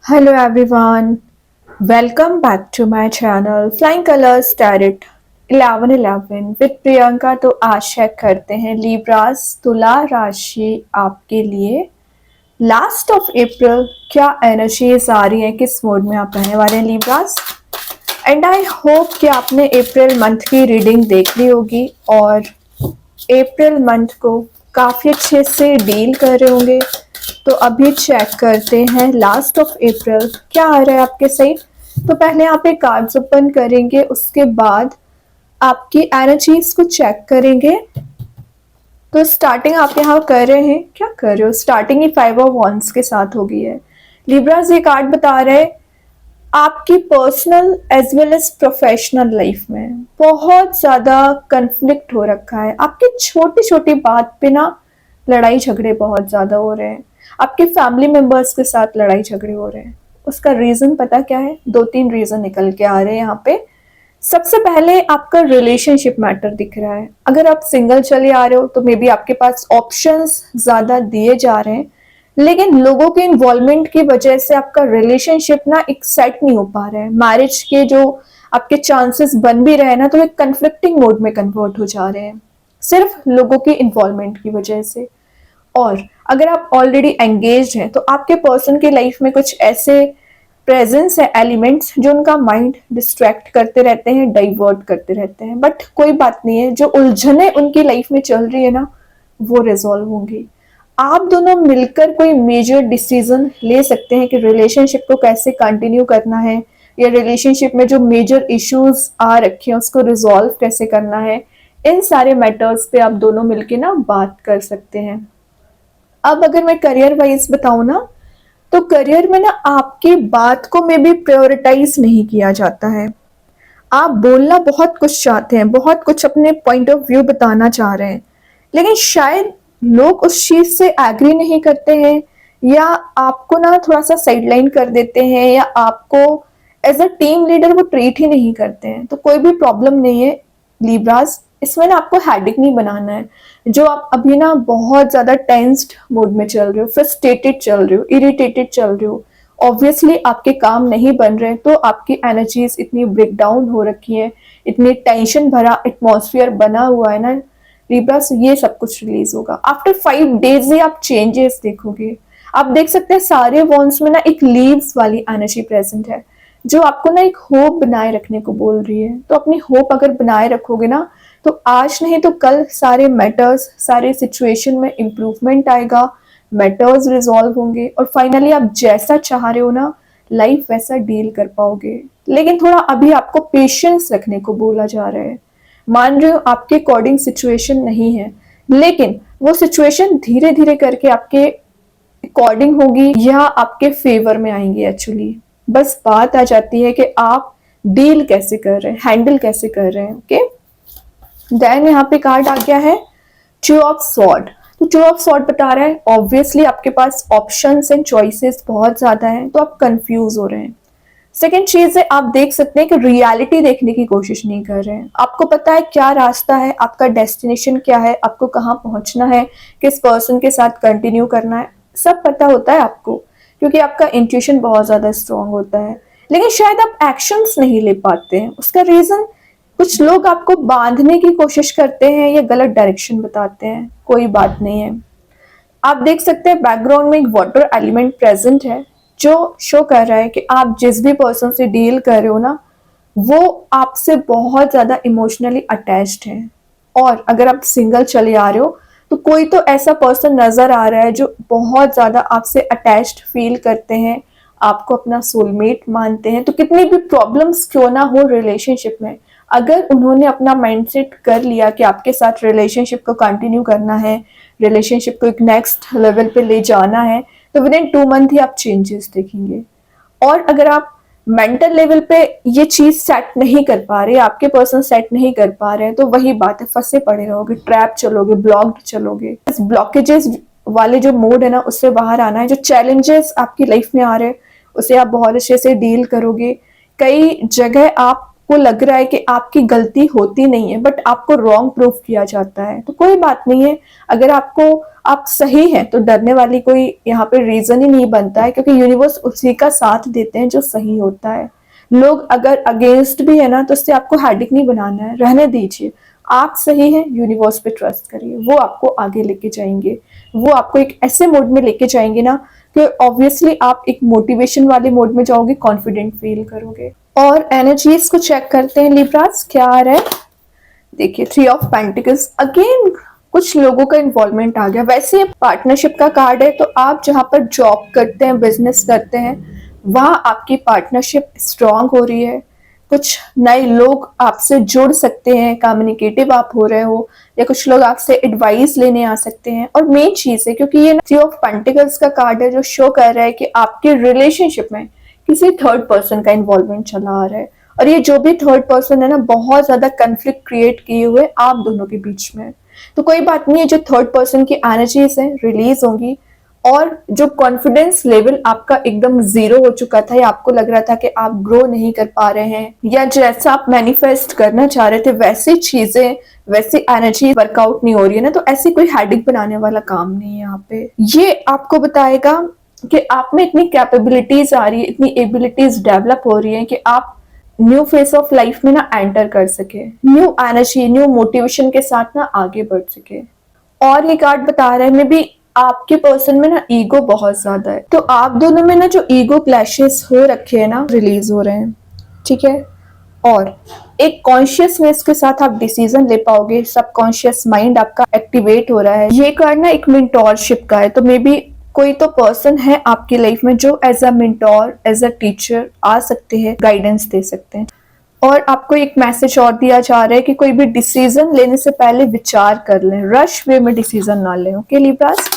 Hello everyone, welcome back to my channel Flying Colors Tarot 1111 with Priyanka. तो आज check करते हैं लिब्रास तुला राशि आपके लिए लास्ट ऑफ अप्रैल क्या एनर्जीज आ रही है, किस मोड में आप रहने वाले हैं लिब्रास। एंड आई होप कि आपने अप्रैल मंथ की रीडिंग देख ली होगी और अप्रैल मंथ को काफ़ी अच्छे से डील कर रहे होंगे। तो अभी चेक करते हैं लास्ट ऑफ अप्रैल क्या आ रहा है आपके साइड। तो पहले आप एक कार्ड्स ओपन करेंगे, उसके बाद आपकी एनर्जीज को चेक करेंगे। तो स्टार्टिंग आप यहाँ कर रहे हैं, क्या कर रहे हो, स्टार्टिंग ही 5 ऑफ वॉन्ड्स के साथ हो गई है। लिब्रास ये कार्ड बता रहे हैं आपकी personal as well as professional life में बहुत ज़्यादा कन्फ्लिक्ट हो रखा है। आपकी छोटी छोटी बात पे ना लड़ाई झगड़े बहुत ज़्यादा हो रहे हैं। आपके फैमिली मेंबर्स के साथ लड़ाई झगड़े हो रहे हैं। उसका रीज़न पता क्या है? 2-3 रीज़न निकल के आ रहे हैं यहाँ पे। सबसे पहले आपका रिलेशनशिप मैटर दिख रहा है। अगर आप सिंगल चले आ रहे हो तो मे बी आपके पास ऑप्शंस ज़्यादा दिए जा रहे हैं, लेकिन लोगों के इन्वॉल्वमेंट की वजह से आपका रिलेशनशिप ना एक सेट नहीं हो पा रहा है। मैरिज के जो आपके चांसेस बन भी रहे ना, तो एक कन्फ्लिक्टिंग मोड में कन्वर्ट हो जा रहे हैं सिर्फ लोगों के इन्वॉल्वमेंट की वजह से। और अगर आप ऑलरेडी एंगेज्ड हैं तो आपके पर्सन की लाइफ में कुछ ऐसे प्रेजेंस है एलिमेंट्स जो उनका माइंड डिस्ट्रैक्ट करते रहते हैं, डाइवर्ट करते रहते हैं। बट कोई बात नहीं है, जो उलझने उनकी लाइफ में चल रही है ना, वो रिजॉल्व होंगी। आप दोनों मिलकर कोई मेजर डिसीजन ले सकते हैं कि रिलेशनशिप को कैसे कंटिन्यू करना है, या रिलेशनशिप में जो मेजर इश्यूज आ रखे हैं उसको रिजॉल्व कैसे करना है। इन सारे मैटर्स पे आप दोनों मिलके ना बात कर सकते हैं। अब अगर मैं करियर वाइज बताऊं ना, तो करियर में ना आपकी बात को मे बी प्रायोरिटाइज नहीं किया जाता है। आप बोलना बहुत कुछ चाहते हैं, बहुत कुछ अपने पॉइंट ऑफ व्यू बताना चाह रहे हैं, लेकिन शायद लोग उस चीज से एग्री नहीं करते हैं, या आपको ना थोड़ा सा साइडलाइन कर देते हैं, या आपको एज अ टीम लीडर वो ट्रीट ही नहीं करते हैं। तो कोई भी प्रॉब्लम नहीं है लिब्रास, इसमें ना आपको हैडिक नहीं बनाना है। जो आप अभी ना बहुत ज्यादा टेंस्ड मोड में चल रहे हो, फ्रस्ट्रेटेड चल रहे हो, इरिटेटेड चल रहे हो, ऑब्वियसली आपके काम नहीं बन रहे, तो आपकी एनर्जीज इतनी ब्रेक डाउन हो रखी है, इतनी टेंशन भरा एटमॉस्फेयर बना हुआ है ना लिब्रास, ये सब कुछ रिलीज होगा। आफ्टर 5 डेज ही आप चेंजेस देखोगे। आप देख सकते हैं सारे वॉन्ड्स में ना एक लीव्स वाली एनर्जी प्रेजेंट है, जो आपको ना एक होप बनाए रखने को बोल रही है। तो अपनी होप अगर बनाए रखोगे ना, तो आज नहीं तो कल सारे मैटर्स, सारे सिचुएशन में इम्प्रूवमेंट आएगा, मैटर्स रिजॉल्व होंगे, और फाइनली आप जैसा चाह रहे हो ना लाइफ वैसा डील कर पाओगे। लेकिन थोड़ा अभी आपको पेशेंस रखने को बोला जा रहा है। मान रहे हो आपके अकॉर्डिंग सिचुएशन नहीं है, लेकिन वो सिचुएशन धीरे धीरे करके आपके अकॉर्डिंग होगी या आपके फेवर में आएंगी एक्चुअली। बस बात आ जाती है कि आप डील कैसे कर रहे हैं, हैंडल कैसे कर रहे हैं। ओके, देन यहाँ पे कार्ड आ गया है टू ऑफ स्वॉर्ड। तो टू ऑफ स्वॉर्ड बता रहा है ऑब्वियसली आपके पास ऑप्शंस एंड चॉइसेस बहुत ज्यादा हैं, तो आप कंफ्यूज हो रहे हैं। सेकेंड चीज है, आप देख सकते हैं कि रियलिटी देखने की कोशिश नहीं कर रहे हैं। आपको पता है क्या रास्ता है, आपका डेस्टिनेशन क्या है, आपको कहाँ पहुंचना है, किस पर्सन के साथ कंटिन्यू करना है, सब पता होता है आपको, क्योंकि आपका इंट्यूशन बहुत ज्यादा स्ट्रांग होता है। लेकिन शायद आप एक्शंस नहीं ले पाते हैं। उसका रीजन, कुछ लोग आपको बांधने की कोशिश करते हैं या गलत डायरेक्शन बताते हैं। कोई बात नहीं है। आप देख सकते हैं बैकग्राउंड में एक वाटर एलिमेंट प्रेजेंट है, जो शो कर रहा है कि आप जिस भी पर्सन से डील कर रहे हो ना, वो आपसे बहुत ज्यादा इमोशनली अटैच्ड है। और अगर आप सिंगल चले आ रहे हो, तो कोई तो ऐसा पर्सन नजर आ रहा है जो बहुत ज्यादा आपसे अटैच्ड फील करते हैं, आपको अपना सोलमेट मानते हैं। तो कितनी भी प्रॉब्लम्स क्यों ना हो रिलेशनशिप में, अगर उन्होंने अपना माइंडसेट कर लिया कि आपके साथ रिलेशनशिप को कंटिन्यू करना है, रिलेशनशिप को एक नेक्स्ट लेवल पे ले जाना है, तो विद इन 2 मंथ ही आप चेंजेस देखेंगे। और अगर आप मेंटल लेवल पे ये चीज सेट नहीं कर पा रहे, आपके पर्सन सेट नहीं कर पा रहे हैं, तो वही बात है, फंसे पड़े रहोगे, ट्रैप चलोगे, ब्लॉक्ड चलोगे। इस ब्लॉकेजेस वाले जो मोड है ना, उससे बाहर आना है। जो चैलेंजेस आपकी लाइफ में आ रहे हैं उसे आप बहुत अच्छे से डील करोगे। कई जगह आपको लग रहा है कि आपकी गलती होती नहीं है, बट आपको रॉन्ग प्रूफ किया जाता है। तो कोई बात नहीं है, अगर आपको आप सही हैं तो डरने वाली कोई यहाँ पे रीजन ही नहीं बनता है, क्योंकि यूनिवर्स उसी का साथ देते हैं जो सही होता है। लोग अगर अगेंस्ट भी है ना तो उससे आपको हेडेक नहीं बनाना है, रहने दीजिए। आप सही हैं, यूनिवर्स पे ट्रस्ट करिए, वो आपको आगे लेके जाएंगे। वो आपको एक ऐसे मोड में लेके जाएंगे ना कि ऑब्वियसली आप एक मोटिवेशन वाले मोड में जाओगे, कॉन्फिडेंट फील करोगे। और एनर्जीज को चेक करते हैं लिब्रास, क्या आ रहा है। देखिए 3 ऑफ पेंटिकल्स, अगेन कुछ लोगों का इन्वॉल्वमेंट आ गया। वैसे पार्टनरशिप का कार्ड है, तो आप जहां पर जॉब करते हैं, बिजनेस करते हैं, वहां आपकी पार्टनरशिप स्ट्रांग हो रही है। कुछ नए लोग आपसे जुड़ सकते हैं, कम्युनिकेटिव आप हो रहे हो, या कुछ लोग आपसे एडवाइस लेने आ सकते हैं। और मेन चीज है, क्योंकि ये 3 ऑफ पेंटिकल्स का कार्ड है जो शो कर रहा है कि आपके रिलेशनशिप में किसी थर्ड पर्सन का इन्वॉल्वमेंट चला आ रहा है। और ये जो भी थर्ड पर्सन है ना, बहुत ज्यादा कंफ्लिक्ट क्रिएट किए हुए आप दोनों के बीच में। तो कोई बात नहीं है, जो थर्ड पर्सन की एनर्जीज है रिलीज होंगी। और जो कॉन्फिडेंस लेवल आपका एकदम जीरो हो चुका था, या आपको लग रहा था कि आप ग्रो नहीं कर पा रहे हैं, या जैसा आप मैनिफेस्ट करना चाह रहे थे वैसी चीजें, वैसी एनर्जी वर्कआउट नहीं हो रही है ना, तो ऐसी कोई हेडिक बनाने वाला काम नहीं है यहाँ पे। ये आपको बताएगा कि आप में इतनी कैपेबिलिटीज आ रही है, इतनी एबिलिटीज डेवलप हो रही है कि आप न्यू फेस ऑफ लाइफ में ना एंटर कर सके, न्यू एनर्जी, न्यू मोटिवेशन के साथ ना आगे बढ़ सके। और ये कार्ड बता रहा है मे बी आपके पर्सन में ना ईगो बहुत ज्यादा है, तो आप दोनों में ना जो ईगो क्लैशेस हो रखे हैं ना, रिलीज हो रहे हैं, ठीक है। और एक कॉन्शियसनेस के साथ आप डिसीजन ले पाओगे, सबकॉन्शियस माइंड आपका एक्टिवेट हो रहा है। ये कार्ड ना एक मेंटोरशिप का है, तो मे बी कोई तो पर्सन है आपकी लाइफ में जो as a mentor, as a teacher आ सकते हैं, गाइडेंस दे सकते हैं। और आपको एक मैसेज और दिया जा रहा है कि कोई भी डिसीजन लेने से पहले विचार कर लें, रश वे में डिसीजन ना लें। Okay Libras,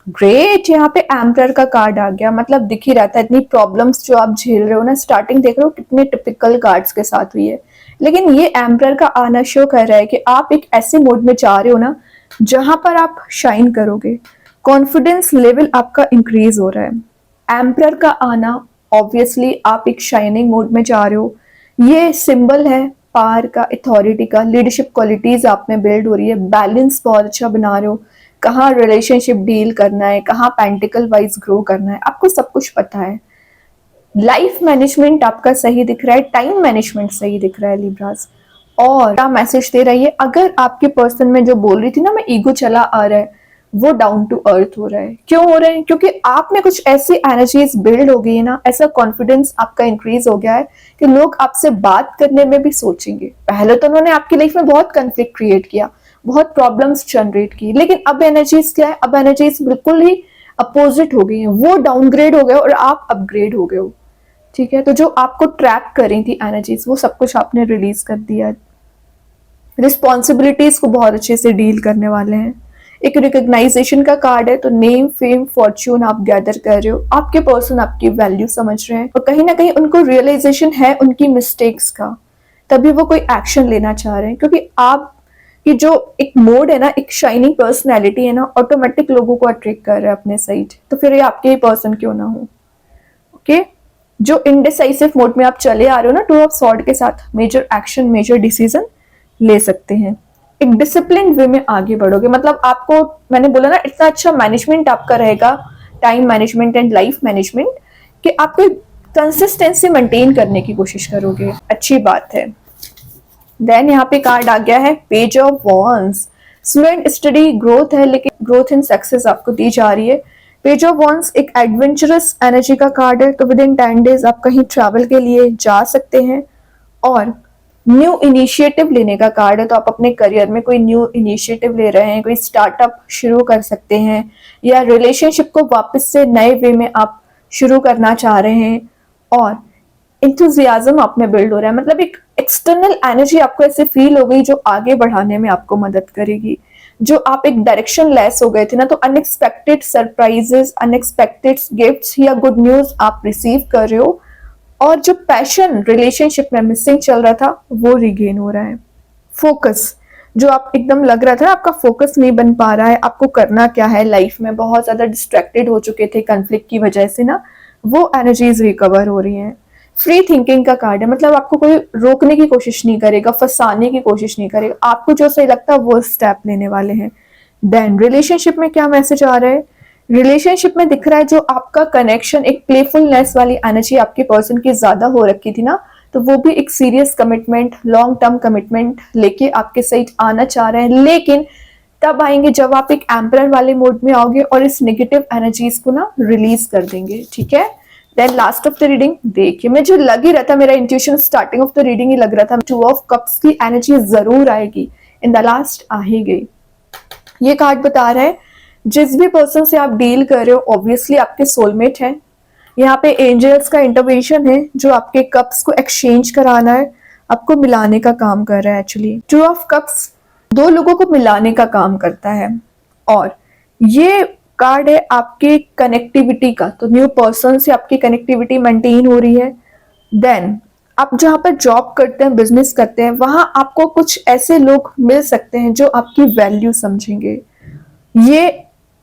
great. यहाँ पे एम्परर का कार्ड आ गया, मतलब दिख ही रहता है इतनी प्रॉब्लम्स जो आप झेल रहे हो ना, स्टार्टिंग देख रहे हो कितने टिपिकल कार्ड्स के साथ हुई है, लेकिन ये एम्परर का आना शो कर रहा है कि आप एक ऐसे मोड में जा रहे हो ना जहां पर आप शाइन करोगे, कॉन्फिडेंस लेवल आपका इंक्रीज हो रहा है। एम्परर का आना, ऑब्वियसली आप एक शाइनिंग मोड में जा रहे हो। ये सिंबल है पावर का, अथॉरिटी का, लीडरशिप क्वालिटीज आप में बिल्ड हो रही है, बैलेंस बहुत अच्छा बना रहे हो, कहाँ रिलेशनशिप डील करना है, कहाँ पेंटिकल वाइज ग्रो करना है, आपको सब कुछ पता है। लाइफ मैनेजमेंट आपका सही दिख रहा है, टाइम मैनेजमेंट सही दिख रहा है लिब्रास। और क्या मैसेज दे रही है, अगर आपके पर्सन में जो बोल रही थी ना मैं ईगो चला आ रहा है, वो डाउन टू अर्थ हो रहा है। क्यों हो रहा है? क्योंकि आप में कुछ ऐसी एनर्जीज बिल्ड हो गई है ना, ऐसा कॉन्फिडेंस आपका इंक्रीज हो गया है कि लोग आपसे बात करने में भी सोचेंगे। पहले तो उन्होंने आपकी लाइफ में बहुत कंफ्लिक्ट क्रिएट किया, बहुत प्रॉब्लम्स जनरेट की, लेकिन अब एनर्जीज क्या है, अब एनर्जीज बिल्कुल ही अपोजिट हो गई है। वो डाउनग्रेड हो गए और आप अपग्रेड हो गए हो, ठीक है। तो जो आपको ट्रैप कर रही थी एनर्जीज, वो सब कुछ आपने रिलीज कर दिया। रिस्पॉन्सिबिलिटीज को बहुत अच्छे से डील करने वाले हैं। एक रिकग्नाइजेशन का कार्ड है, तो नेम, फेम, फॉर्च्यून आप गैदर कर रहे हो। आपके पर्सन आपकी वैल्यू समझ रहे हैं और कहीं ना कहीं उनको रियलाइजेशन है उनकी मिस्टेक्स का, तभी वो कोई एक्शन लेना चाह रहे हैं। क्योंकि आप की जो एक मोड है ना, एक शाइनिंग पर्सनैलिटी है ना, ऑटोमेटिक लोगों को अट्रैक्ट कर रहा है अपने साइड। तो फिर ये आपके ही पर्सन क्यों ना हो। ओके, जो इनडिसाइसिव मोड में आप चले आ रहे हो ना, 2 ऑफ सॉर्ड के साथ, मेजर एक्शन, मेजर डिसीजन ले सकते हैं। एक डिसिप्लिन वे में आगे बढ़ोगे, मतलब आपको, मैंने बोला ना, इतना अच्छा मैनेजमेंट आपका रहेगा, time management and life management, कि आपको कंसिस्टेंसी मेंटेन करने की कोशिश करोगे। अच्छी बात है। देन यहाँ पे कार्ड आ गया है page of wands. Slow and study growth है, लेकिन ग्रोथ इन सक्सेस आपको दी जा रही है। पेज ऑफ वॉन्ड्स एक एडवेंचरस एनर्जी का कार्ड है, तो विद इन 10 डेज आप कहीं ट्रैवल के लिए जा सकते हैं। और न्यू इनिशिएटिव लेने का कार्ड है, तो आप अपने करियर में कोई न्यू इनिशिएटिव ले रहे हैं, कोई स्टार्टअप शुरू कर सकते हैं, या रिलेशनशिप को वापस से नए वे में आप शुरू करना चाह रहे हैं। और इंथुजियाज्म आप में बिल्ड हो रहा है, मतलब एक एक्सटर्नल एनर्जी आपको ऐसे फील हो गई जो आगे बढ़ाने में आपको मदद करेगी। जो आप एक डायरेक्शन लेस हो गए थे ना, तो अनएक्सपेक्टेड सरप्राइजेस, अनएक्सपेक्टेड गिफ्ट्स या गुड न्यूज आप रिसीव कर रहे हो। और जो पैशन रिलेशनशिप में मिसिंग चल रहा था, वो रिगेन हो रहा है। फोकस, जो आप एकदम लग रहा था ना आपका फोकस नहीं बन पा रहा है, आपको करना क्या है लाइफ में, बहुत ज्यादा डिस्ट्रैक्टेड हो चुके थे कन्फ्लिक्ट की वजह से ना, वो एनर्जीज रिकवर हो रही हैं। फ्री थिंकिंग का कार्ड है, मतलब आपको कोई रोकने की कोशिश नहीं करेगा, फंसाने की कोशिश नहीं करेगा, आपको जो सही लगता है वो स्टेप लेने वाले हैं। देन रिलेशनशिप में क्या मैसेज आ रहा है? रिलेशनशिप में दिख रहा है जो आपका कनेक्शन, एक प्लेफुलनेस वाली एनर्जी आपके पर्सन की ज्यादा हो रखी थी ना, तो वो भी एक serious commitment, long term commitment लेके आपके साइड आना चाह रहे हैं, लेकिन तब आएंगे जब आप एक एम्परर वाले मोड में आओगे और इस नेगेटिव एनर्जीज को ना रिलीज कर देंगे, ठीक है। Then last of the reading देखिए, मैं जो लग ही रहा था, मेरा intuition starting of the reading ही लग रहा था, 2 ऑफ कप्स की एनर्जी जरूर आएगी, इन द लास्ट आ ही गई। ये कार्ड बता रहा है जिस भी पर्सन से आप डील कर रहे हो ऑब्वियसली आपके सोलमेट है। यहाँ पे एंजल्स का इंटरवेंशन है जो आपके कप्स को एक्सचेंज कराना है, आपको मिलाने का काम कर रहा है। एक्चुअली 2 ऑफ कप्स 2 लोगों को मिलाने का काम करता है, और ये कार्ड है आपके कनेक्टिविटी का, तो न्यू पर्सन से आपकी कनेक्टिविटी मेंटेन हो रही है। देन आप जहाँ पर जॉब करते हैं, बिजनेस करते हैं, वहां आपको कुछ ऐसे लोग मिल सकते हैं जो आपकी वैल्यू समझेंगे। ये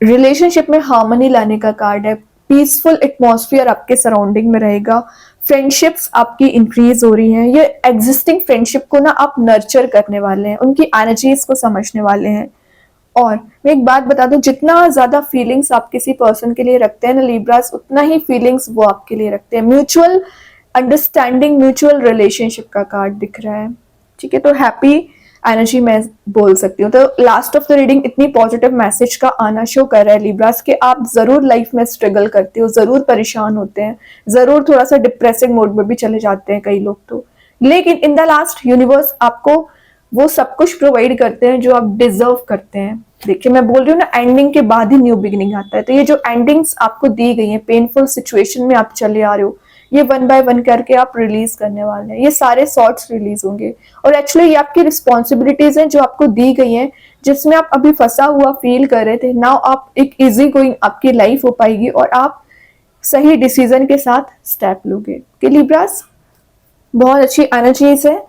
रिलेशनशिप में हार्मनी लाने का कार्ड है, पीसफुल एटमॉस्फेयर आपके सराउंडिंग में रहेगा, फ्रेंडशिप्स आपकी इंक्रीज हो रही हैं, ये एग्जिस्टिंग फ्रेंडशिप को ना आप नर्चर करने वाले हैं, उनकी एनर्जीज को समझने वाले हैं। और मैं एक बात बता दूं, जितना ज्यादा फीलिंग्स आप किसी पर्सन के लिए रखते हैं ना लिब्रास, उतना ही फीलिंग्स वो आपके लिए रखते हैं। म्यूचुअल अंडरस्टैंडिंग, म्यूचुअल रिलेशनशिप का कार्ड दिख रहा है, ठीक है। तो हैप्पी एनर्जी मैं बोल सकती हूँ। तो लास्ट ऑफ द रीडिंग इतनी पॉजिटिव मैसेज का आना शो कर रहा है लिब्रास कि आप जरूर लाइफ में स्ट्रगल करते हो, जरूर परेशान होते हैं, जरूर थोड़ा सा डिप्रेसिंग मोड में भी चले जाते हैं कई लोग तो, लेकिन इन द लास्ट यूनिवर्स आपको वो सब कुछ प्रोवाइड करते हैं जो आप डिजर्व करते हैं। देखिए मैं बोल रही हूँ ना, एंडिंग के बाद ही न्यू बिगिनिंग आता है, तो ये जो एंडिंग्स आपको दी गई हैं, पेनफुल सिचुएशन में आप चले आ रहे हो, ये 1 बाय 1 करके आप रिलीज करने वाले हैं, ये सारे सॉर्ट्स रिलीज होंगे। और एक्चुअली ये आपकी रिस्पॉन्सिबिलिटीज हैं जो आपको दी गई हैं, जिसमें आप अभी फंसा हुआ फील कर रहे थे, नाउ आप एक इजी गोइंग आपकी लाइफ हो पाएगी और आप सही डिसीजन के साथ स्टेप लोगे। कि लिब्रास बहुत अच्छी एनर्जीज है।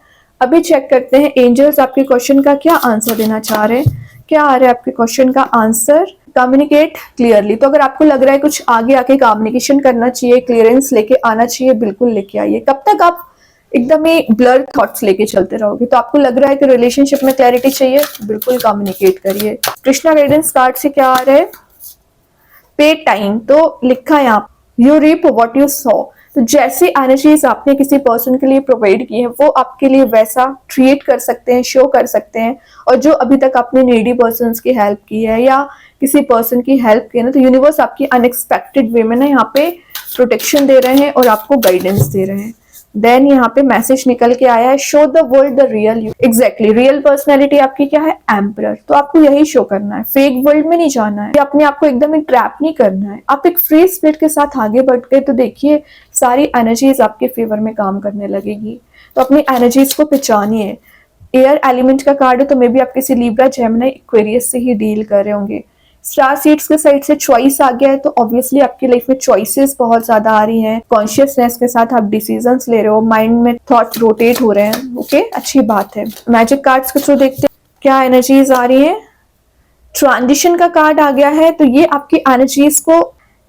अभी चेक करते हैं एंजल्स आपके क्वेश्चन का क्या आंसर देना चाह रहे हैं, क्या आ रहा है आपके क्वेश्चन का आंसर। कम्युनिकेट क्लियरली, तो अगर आपको लग रहा है कुछ आगे आके कम्युनिकेशन करना चाहिए, क्लियरेंस लेके आना चाहिए, बिल्कुल लेके आइए। कब तक आप एकदम ही ब्लर थॉट्स लेके चलते रहोगे? तो आपको लग रहा है कि रिलेशनशिप में क्लैरिटी चाहिए, बिल्कुल कम्युनिकेट करिए। कृष्णा गाइडेंस कार्ड से क्या आ रहा है? पे टाइम, तो लिखा है यहाँ you reap what you saw, तो जैसी एनर्जीज आपने किसी पर्सन के लिए प्रोवाइड की है वो आपके लिए वैसा क्रिएट कर सकते हैं, शो कर सकते हैं। और जो अभी तक आपने नीडी पर्सन्स की हेल्प की है या किसी पर्सन की हेल्प की है ना, तो यूनिवर्स आपकी अनएक्सपेक्टेड वे में ना यहाँ पे प्रोटेक्शन दे रहे हैं और आपको गाइडेंस दे रहे हैं। देन यहाँ पे मैसेज निकल के आया है, show the world the real you. Exactly, real personality आपकी क्या है? एम्परर। तो आपको यही शो करना है, फेक वर्ल्ड में नहीं जाना है, अपने आप को एकदम ट्रैप नहीं करना है। आप एक फ्री स्पिरिट के साथ आगे बढ़ गए तो देखिए सारी एनर्जीज आपके फेवर में काम करने लगेगी। तो अपनी एनर्जीज को पहचानिए। एयर एलिमेंट का कार्ड है, तो मे बी आप किसी लिब्रा, जेमिनी, एक्वेरियस से ही डील कर रहे होंगे। स्टार सीड्स के साइड से चॉइस आ गया है, तो ऑब्वियसली आपकी लाइफ में चॉइसेस बहुत ज्यादा आ रही हैं, कॉन्शियसनेस के साथ आप डिसीजंस ले रहे हो, माइंड में थॉट्स रोटेट हो रहे हैं। ओके, अच्छी बात है। मैजिक कार्ड्स के थ्रू देखते हैं क्या एनर्जीज आ रही हैं। ट्रांजिशन का कार्ड आ गया है, तो ये आपकी एनर्जीज को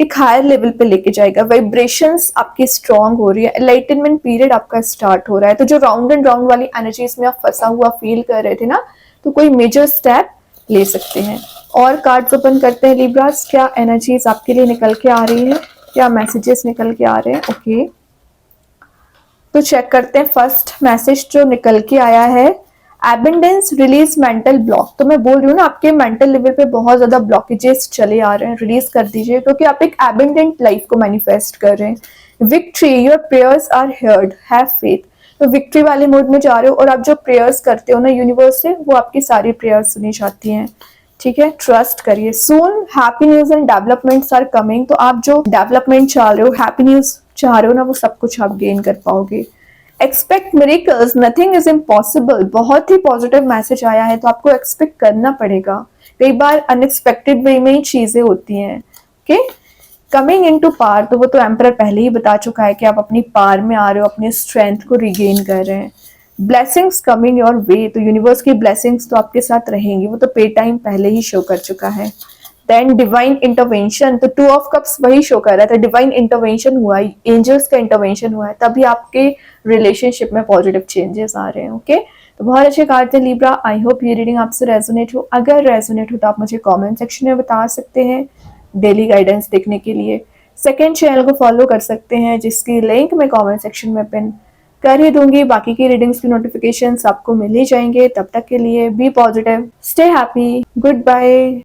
एक हायर लेवल पे लेके जाएगा, वाइब्रेशंस आपकी स्ट्रांग हो रही है, एनलाइटनमेंट पीरियड आपका स्टार्ट हो रहा है। तो जो राउंड एंड राउंड वाली एनर्जीज में आप फंसा हुआ फील कर रहे थे ना, तो कोई मेजर स्टेप ले सकते हैं। और कार्ड्स ओपन करते हैं लिब्रास, क्या एनर्जीज आपके लिए निकल के आ रही है, क्या मैसेजेस निकल के आ रहे हैं। ओके, तो चेक करते हैं। फर्स्ट मैसेज जो निकल के आया है, एबंडेंस रिलीज मेंटल ब्लॉक। तो मैं बोल रही हूँ ना, आपके मेंटल लेवल पे बहुत ज्यादा ब्लॉकेजेस चले आ रहे हैं, रिलीज कर दीजिए, क्योंकि आप एक एबंडेंट लाइफ को मैनिफेस्ट कर रहे हैं। Victory, your prayers are heard, have faith. तो विक्ट्री वाले मोड में जा रहे हो और आप जो प्रेयर्स करते हो ना यूनिवर्स से, वो आपकी सारी प्रेयर्स सुनी जाती हैं। ठीक है, ट्रस्ट करिए। Soon happy news and developments are coming. तो आप जो डेवलपमेंट चाह रहे हो, हैप्पी न्यूज चाह रहे हो ना, वो सब कुछ आप गेन कर पाओगे। Expect miracles, nothing is impossible. बहुत ही पॉजिटिव मैसेज आया है, तो आपको एक्सपेक्ट करना पड़ेगा। कई बार अनएक्सपेक्टेड वे में ही चीजें होती हैं। Okay, coming in to par, तो वो तो एम्परर पहले ही बता चुका है कि आप अपनी पार में आ रहे हो, अपने स्ट्रेंथ को रिगेन कर रहे हैं। ब्लेसिंग्स कमिंग योर वे, तो यूनिवर्स की ब्लेसिंग्स तो आपके साथ रहेंगी, वो तो पे टाइम पहले ही शो कर चुका है। देन डिवाइन इंटरवेंशन, तो 2 ऑफ कप्स वही शो कर रहा था, डिवाइन इंटरवेंशन हुआ है, एंजल्स का इंटरवेंशन हुआ है, तभी आपके रिलेशनशिप में पॉजिटिव चेंजेस आ रहे हैं। ओके, तो बहुत अच्छे कार्ड थे लिब्रा। आई होप ये रीडिंग आपसे रेजोनेट हो। अगर रेजोनेट हो तो आप मुझे कमेंट सेक्शन में बता सकते हैं। डेली गाइडेंस देखने के लिए सेकंड चैनल को फॉलो कर सकते हैं, जिसकी लिंक मैं कमेंट सेक्शन में पिन कर ही दूंगी। बाकी की रीडिंग्स की नोटिफिकेशंस आपको मिल ही जाएंगे। तब तक के लिए be positive, stay happy, good bye.